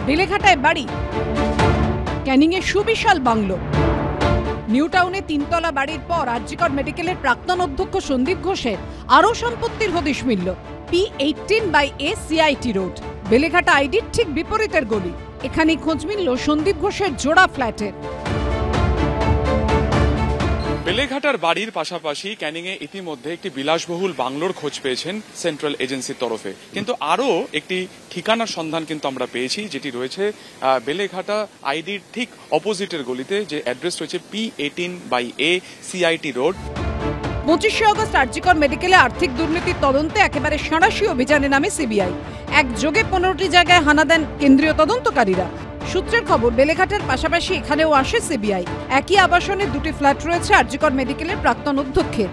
বেলেঘাটায় বাড়ি, ক্যানিংয়ে সুবিশাল bungalow. New টাউনে 3 তলা বাড়ির পর আরজিকর মেডিকেলের প্রাক্তন অধ্যক্ষ সন্দীপ ঘোষের আরও সম্পত্তির হদিশ মিলল P18/A CIT রোড, বেলেঘাটা আইডির ঠিক বিপরীতের গলি। এখানেই খোঁজ মিলল সন্দীপ ঘোষের জোড়া ফ্ল্যাটের। বেলেঘাটার বাড়ির পাশাপাশি ক্যানিংয়ে ইতিমধ্যে একটি বিলাসবহুল বাংলোর খোঁজ পেয়েছেন সেন্ট্রাল এজেন্সির তরফে, কিন্তু আরও একটি ঠিকানার সন্ধান কিন্তু আমরা পেয়েছি, যেটি রয়েছে বেলেঘাটা আইডির ঠিক অপোজিটের গলিতে, যে অ্যাড্রেস রয়েছে P18/A CIT রোড। 25শে আগস্ট আরজিকর মেডিকেলে আর্থিক দুর্নীতির তদন্তে একেবারে সাঁড়াশি অভিযানে নামে সিবিআই। একযোগে 15টি জায়গায় হানা দেন কেন্দ্রীয় তদন্তকারীরা। সূত্রের খবর, বেলেঘাটার পাশাপাশি এখানেও আসে সিবিআই। একই আবাসনে 2টি ফ্ল্যাট রয়েছে আরজিকর মেডিকেলের প্রাক্তন অধ্যক্ষের।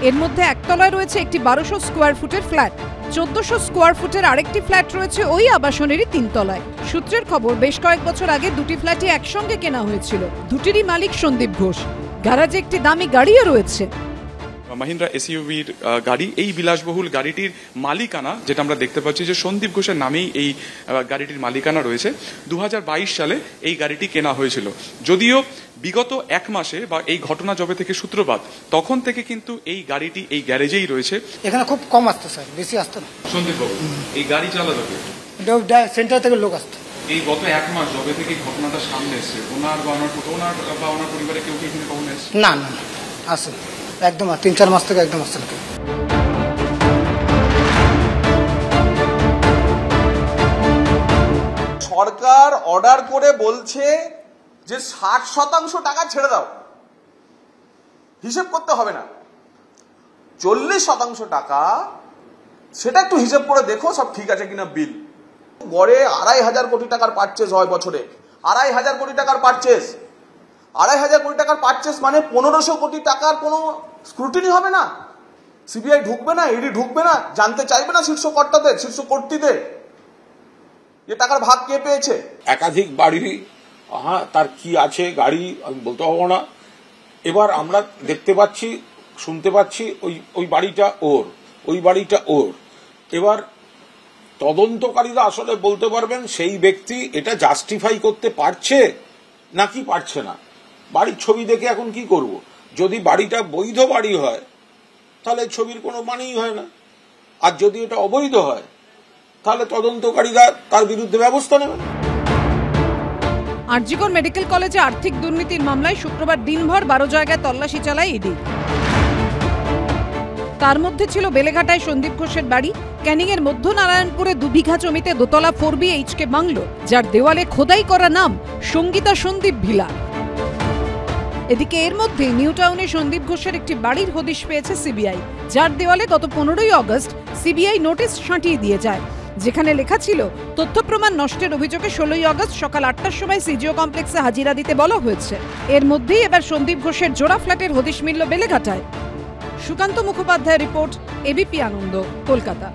এর মধ্যে একতলায় রয়েছে একটি 1200 স্কোয়ার ফুটের ফ্ল্যাট, 1400 স্কোয়ার ফুটের আরেকটি ফ্ল্যাট রয়েছে ওই আবাসনেরই 3 তলায়। সূত্রের খবর, বেশ কয়েক বছর আগে 2টি ফ্ল্যাটই একসঙ্গে কেনা হয়েছিল। দুটিরই মালিক সন্দীপ ঘোষ। গ্যারাজে একটি দামি গাড়িও রয়েছে, মাহিন্দ্রা এসইউভির গাড়ি। এই বিলাসবহুল গাড়িটির মালিকানা, যেটা আমরা দেখতে পাচ্ছি যে সন্দীপ ঘোষের নামেই এই গাড়িটির মালিকানা রয়েছে। 2022 সালে এই গাড়িটি কেনা হয়েছিল, যদিও বিগত 1 মাসে বা এই ঘটনা যবে থেকে সূত্রপাত তখন থেকে কিন্তু এই গাড়িটি এই গ্যারেজেই রয়েছে। এখানে খুব কম আসতো স্যার, বেশি আসতো না। সন্দীপ বাবু এই গাড়ি চালাতো কে? সেন্টার থেকে লোক আসতো। এই গত 1 মাস যবে থেকে ঘটনাটা সামনে এসছে, ওনার বা ওনার পরিবারে কেউ কি এখানে কখন এসছে? না না আসে একদম 3-4 মাস থেকে একদম আসছে না। সরকার অর্ডার করে বলছে যে 60% টাকা ছেড়ে দাও, হিসেব করতে হবে না। 40% টাকা সেটা একটু হিসেব করে দেখো সব ঠিক আছে কিনা। বিল গড়ে 2500 কোটি টাকার পারচেজ হয় বছরে। 2500 কোটি টাকার পারচেজ, 2500 কোটি টাকার পারচেজ মানে 1500 কোটি টাকার কোনো স্ক্রুটিনি হবে না? সিবিআই ঢুকবে না? ইডি ঢুকবে না? জানতে চাইবে না শীর্ষ কর্তাদের, শীর্ষ কর্তৃদের যে টাকার ভাগ কে পেয়েছে? একাধিক বাড়ি, তার কি আছে গাড়ি আমি বলতে পারবো না। এবার আমরা দেখতে পাচ্ছি, শুনতে পাচ্ছি ওই বাড়িটা ওর, ওই বাড়িটা ওর। এবার তদন্তকারীরা আসলে বলতে পারবেন সেই ব্যক্তি এটা জাস্টিফাই করতে পারছে নাকি পারছে না। বাড়ির ছবি দেখে এখন কি করব? যদি বাড়িটা বৈধ বাড়ি হয় তাহলে ছবির কোনো মানেই হয় না, আর যদি এটা অবৈধ হয় তাহলে তদন্তকারীরা তার বিরুদ্ধে ব্যবস্থা নেবেন। আরজিকর মেডিকেল কলেজে আর্থিক দুর্নীতির মামলায় শুক্রবার দিনভর 12 জায়গায় তল্লাশি চালায় ইডি। তার মধ্যে ছিল বেলেঘাটায় সন্দীপ ঘোষের বাড়ি, ক্যানিংয়ের মধ্য নারায়ণপুরে 2 বিঘা জমিতে দোতলা 4BHK বাংলো, যার দেওয়ালে খোদাই করা নাম সঙ্গীতা সন্দীপ ভিলা। এদিকে এর মধ্যে নিউ টাউনে সন্দীপ ঘোষের একটি বাড়ির হদিশ পেয়েছে সিবিআই, যার দেওয়ালে গত 15ই আগস্ট সিবিআই নোটিশ সাঁটিয়ে দিয়ে যায়, যেখানে লেখা ছিল তথ্য প্রমাণ নষ্টের অভিযোগে 16ই আগস্ট সকাল 8টার সময় সিজিও কমপ্লেক্সে হাজিরা দিতে বলা হয়েছে। এর মধ্যেই এবার সন্দীপ ঘোষের জোড়া ফ্ল্যাটের হদিশ মিলল বেলেঘাটায়। সুকান্ত মুখোপাধ্যায়ের রিপোর্ট, এবিপি আনন্দ, কলকাতা।